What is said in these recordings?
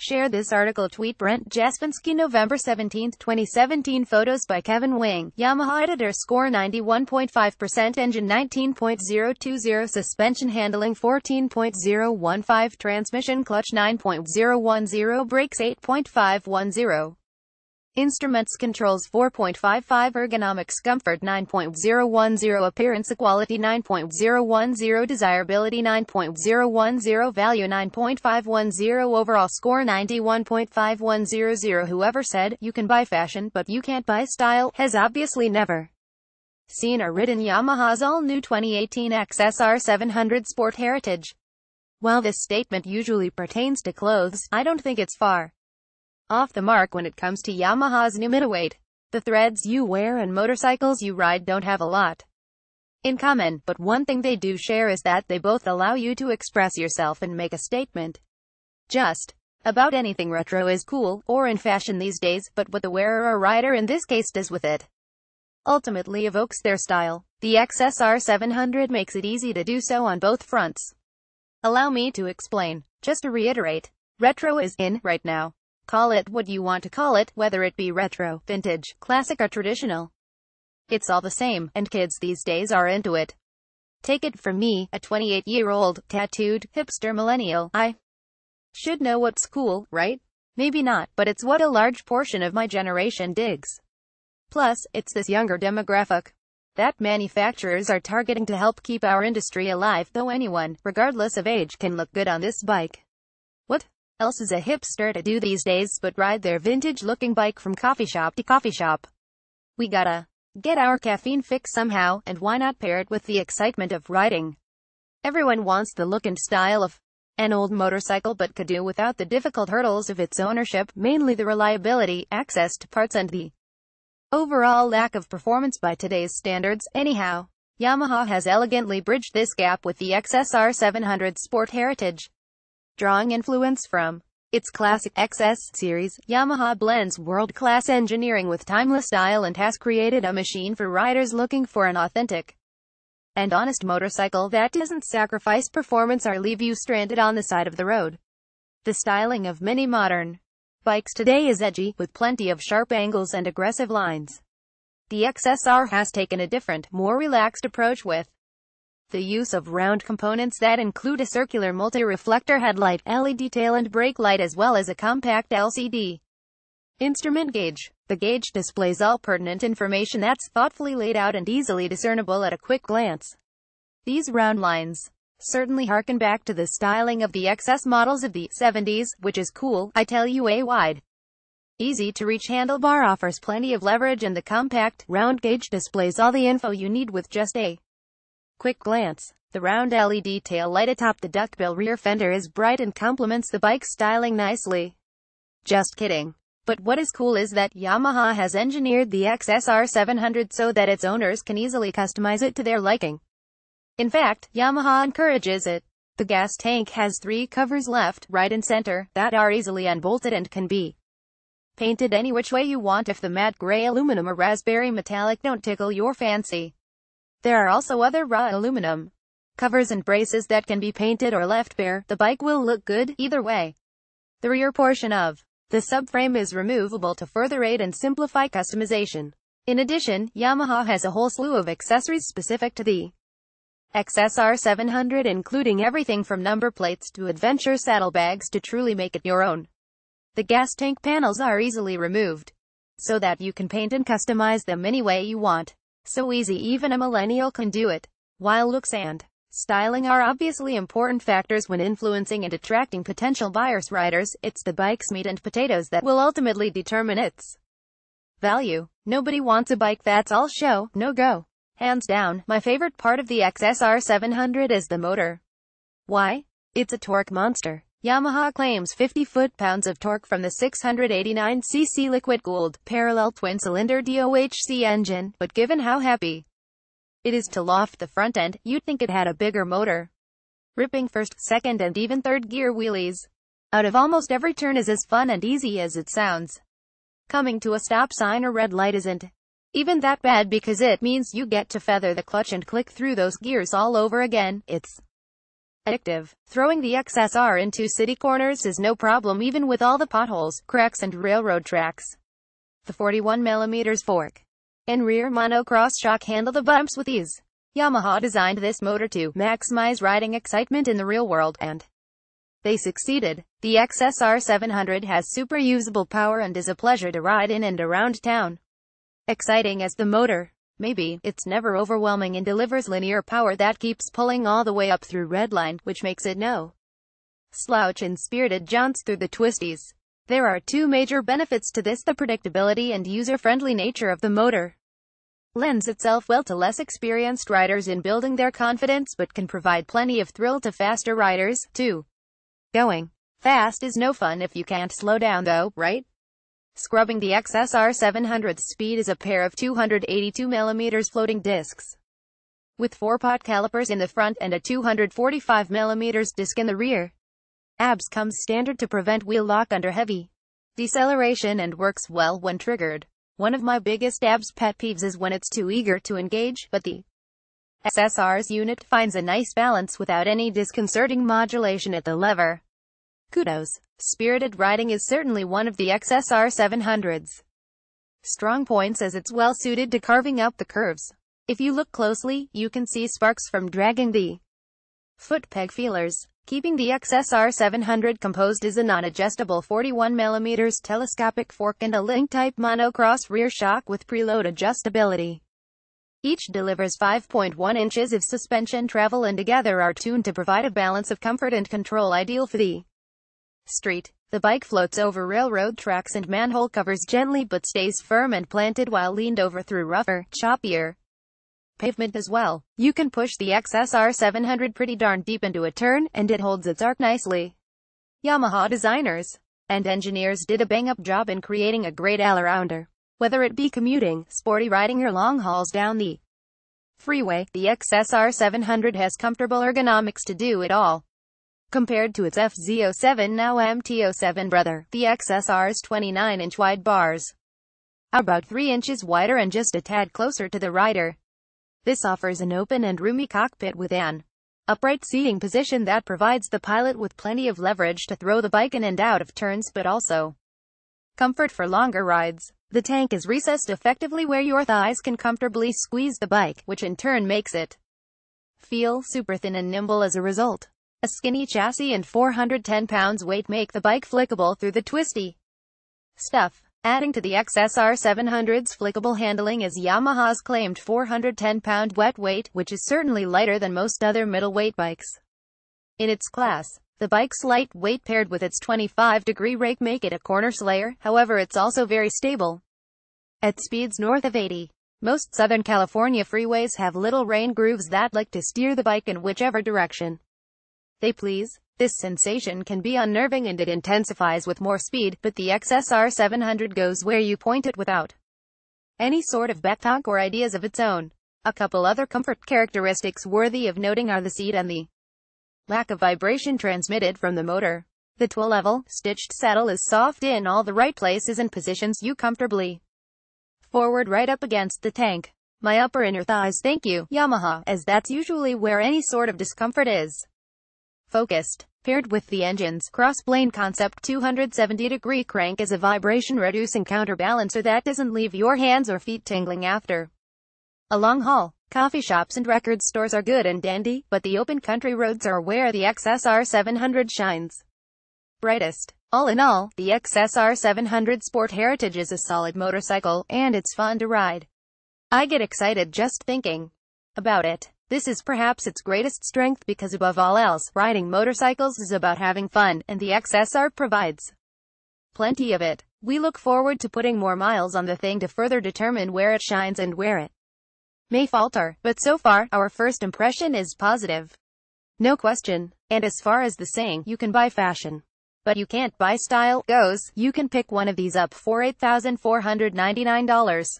Share this article. Tweet Brent Jaspinsky November 17, 2017. Photos by Kevin Wing. Yamaha editor. Score 91.5%. Engine 19.020. Suspension handling 14.015. Transmission clutch 9.010. Brakes 8.510. Instruments controls 4.55. Ergonomics comfort 9.010. Appearance equality 9.010. Desirability 9.010. Value 9.510. Overall score 91.5100. Whoever said, you can buy fashion but you can't buy style, has obviously never seen or ridden Yamaha's all-new 2018 xsr700 Sport Heritage. While this statement usually pertains to clothes, I don't think it's far off the mark when it comes to Yamaha's new middleweight. The threads you wear and motorcycles you ride don't have a lot in common, but one thing they do share is that they both allow you to express yourself and make a statement. Just about anything retro is cool, or in fashion these days, but what the wearer or rider in this case does with it ultimately evokes their style. The xsr700 makes it easy to do so on both fronts. Allow me to explain. Just to reiterate, retro is in right now. Call it what you want to call it, whether it be retro, vintage, classic or traditional. It's all the same, and kids these days are into it. Take it from me, a 28-year-old, tattooed, hipster millennial. I should know what's cool, right? Maybe not, but it's what a large portion of my generation digs. Plus, it's this younger demographic that manufacturers are targeting to help keep our industry alive, though anyone, regardless of age, can look good on this bike. What else is a hipster to do these days but ride their vintage-looking bike from coffee shop to coffee shop? We gotta get our caffeine fix somehow, and why not pair it with the excitement of riding? Everyone wants the look and style of an old motorcycle but could do without the difficult hurdles of its ownership, mainly the reliability, access to parts and the overall lack of performance by today's standards. Anyhow, Yamaha has elegantly bridged this gap with the xsr700 Sport Heritage. Drawing influence from its classic XS series, Yamaha blends world-class engineering with timeless style and has created a machine for riders looking for an authentic and honest motorcycle that doesn't sacrifice performance or leave you stranded on the side of the road. The styling of many modern bikes today is edgy, with plenty of sharp angles and aggressive lines. The XSR has taken a different, more relaxed approach with the use of round components that include a circular multi-reflector headlight, LED tail and brake light, as well as a compact LCD instrument gauge. The gauge displays all pertinent information that's thoughtfully laid out and easily discernible at a quick glance. These round lines certainly harken back to the styling of the XS models of the 70s, which is cool, I tell you. A wide, easy-to-reach handlebar offers plenty of leverage, and the compact, round gauge displays all the info you need with just a quick glance. The round LED tail light atop the duckbill rear fender is bright and complements the bike's styling nicely. Just kidding. But what is cool is that Yamaha has engineered the xsr700 so that its owners can easily customize it to their liking. In fact, Yamaha encourages it. The gas tank has 3 covers left, right and center, that are easily unbolted and can be painted any which way you want if the matte gray aluminum or raspberry metallic don't tickle your fancy. There are also other raw aluminum covers and braces that can be painted or left bare. The bike will look good either way. The rear portion of the subframe is removable to further aid and simplify customization. In addition, Yamaha has a whole slew of accessories specific to the xsr700, including everything from number plates to adventure saddlebags to truly make it your own. The gas tank panels are easily removed so that you can paint and customize them any way you want. So easy even a millennial can do it. While looks and styling are obviously important factors when influencing and attracting potential buyers riders, it's the bike's meat and potatoes that will ultimately determine its value. Nobody wants a bike that's all show, no go. Hands down, my favorite part of the xsr700 is the motor. Why? It's a torque monster. Yamaha claims 50 foot-pounds of torque from the 689cc liquid-cooled, parallel twin-cylinder DOHC engine, but given how happy it is to loft the front end, you'd think it had a bigger motor. Ripping first, second and even third gear wheelies out of almost every turn is as fun and easy as it sounds. Coming to a stop sign or red light isn't even that bad because it means you get to feather the clutch and click through those gears all over again. It's Addictive. Throwing the XSR into city corners is no problem even with all the potholes, cracks and railroad tracks. The 41mm fork and rear monocross shock handle the bumps with ease. Yamaha designed this motor to maximize riding excitement in the real world, and they succeeded. The xsr700 has super usable power and is a pleasure to ride in and around town. Exciting as the motor maybe, it's never overwhelming and delivers linear power that keeps pulling all the way up through redline, which makes it no slouch in spirited jaunts through the twisties. There are two major benefits to this: the predictability and user-friendly nature of the motor lends itself well to less experienced riders in building their confidence, but can provide plenty of thrill to faster riders, too. Going fast is no fun if you can't slow down though, right? Scrubbing the xsr700's speed is a pair of 282mm floating discs with 4-pot calipers in the front and a 245mm disc in the rear. ABS comes standard to prevent wheel lock under heavy deceleration and works well when triggered. One of my biggest ABS pet peeves is when it's too eager to engage, but the XSR's unit finds a nice balance without any disconcerting modulation at the lever. Kudos. Spirited riding is certainly one of the xsr700's strong points, as it's well suited to carving up the curves. If you look closely, you can see sparks from dragging the foot peg feelers. Keeping the xsr700 composed is a non-adjustable 41mm telescopic fork and a link-type monocross rear shock with preload adjustability. Each delivers 5.1 inches of suspension travel and together are tuned to provide a balance of comfort and control ideal for the street. The bike floats over railroad tracks and manhole covers gently but stays firm and planted while leaned over through rougher, choppier pavement as well. You can push the xsr700 pretty darn deep into a turn, and it holds its arc nicely. Yamaha designers and engineers did a bang-up job in creating a great all-arounder. Whether it be commuting, sporty riding or long hauls down the freeway, the xsr700 has comfortable ergonomics to do it all. Compared to its FZ07 now MT07 brother, the XSR's 29-inch wide bars are about 3 inches wider and just a tad closer to the rider. This offers an open and roomy cockpit with an upright seating position that provides the pilot with plenty of leverage to throw the bike in and out of turns, but also comfort for longer rides. The tank is recessed effectively where your thighs can comfortably squeeze the bike, which in turn makes it feel super thin and nimble as a result. A skinny chassis and 410 pounds weight make the bike flickable through the twisty stuff. Adding to the xsr700's flickable handling is Yamaha's claimed 410-pound wet weight, which is certainly lighter than most other middleweight bikes in its class. The bike's light weight paired with its 25-degree rake make it a corner slayer. However, it's also very stable at speeds north of 80. Most Southern California freeways have little rain grooves that like to steer the bike in whichever direction they please. This sensation can be unnerving and it intensifies with more speed, but the xsr700 goes where you point it without any sort of backtalk or ideas of its own. A couple other comfort characteristics worthy of noting are the seat and the lack of vibration transmitted from the motor. The 12-level, stitched saddle is soft in all the right places and positions you comfortably forward right up against the tank. My upper inner thighs thank you, Yamaha, as that's usually where any sort of discomfort is focused. Paired with the engine's cross-plane concept 270-degree crank is a vibration-reducing counterbalancer that doesn't leave your hands or feet tingling after a long haul. Coffee shops and record stores are good and dandy, but the open country roads are where the xsr700 shines brightest. All in all, the xsr700 Sport Heritage is a solid motorcycle, and it's fun to ride. I get excited just thinking about it. This is perhaps its greatest strength because above all else, riding motorcycles is about having fun, and the XSR provides plenty of it. We look forward to putting more miles on the thing to further determine where it shines and where it may falter, but so far, our first impression is positive. No question. And as far as the saying, you can buy fashion, but you can't buy style goes, you can pick one of these up for $8,499.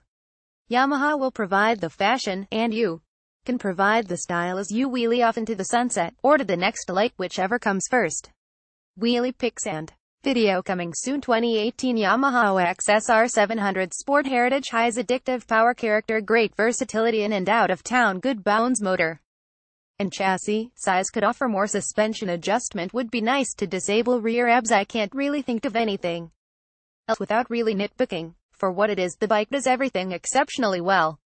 Yamaha will provide the fashion, and you can provide the style as you wheelie off into the sunset, or to the next light, whichever comes first. Wheelie pics and video coming soon. 2018 Yamaha XSR700 Sport Heritage has addictive power, character, great versatility in and out of town, good bounds motor. and chassis size could offer more. Suspension adjustment would be nice to disable rear abs. I can't really think of anything else without really nitpicking. For what it is, the bike does everything exceptionally well.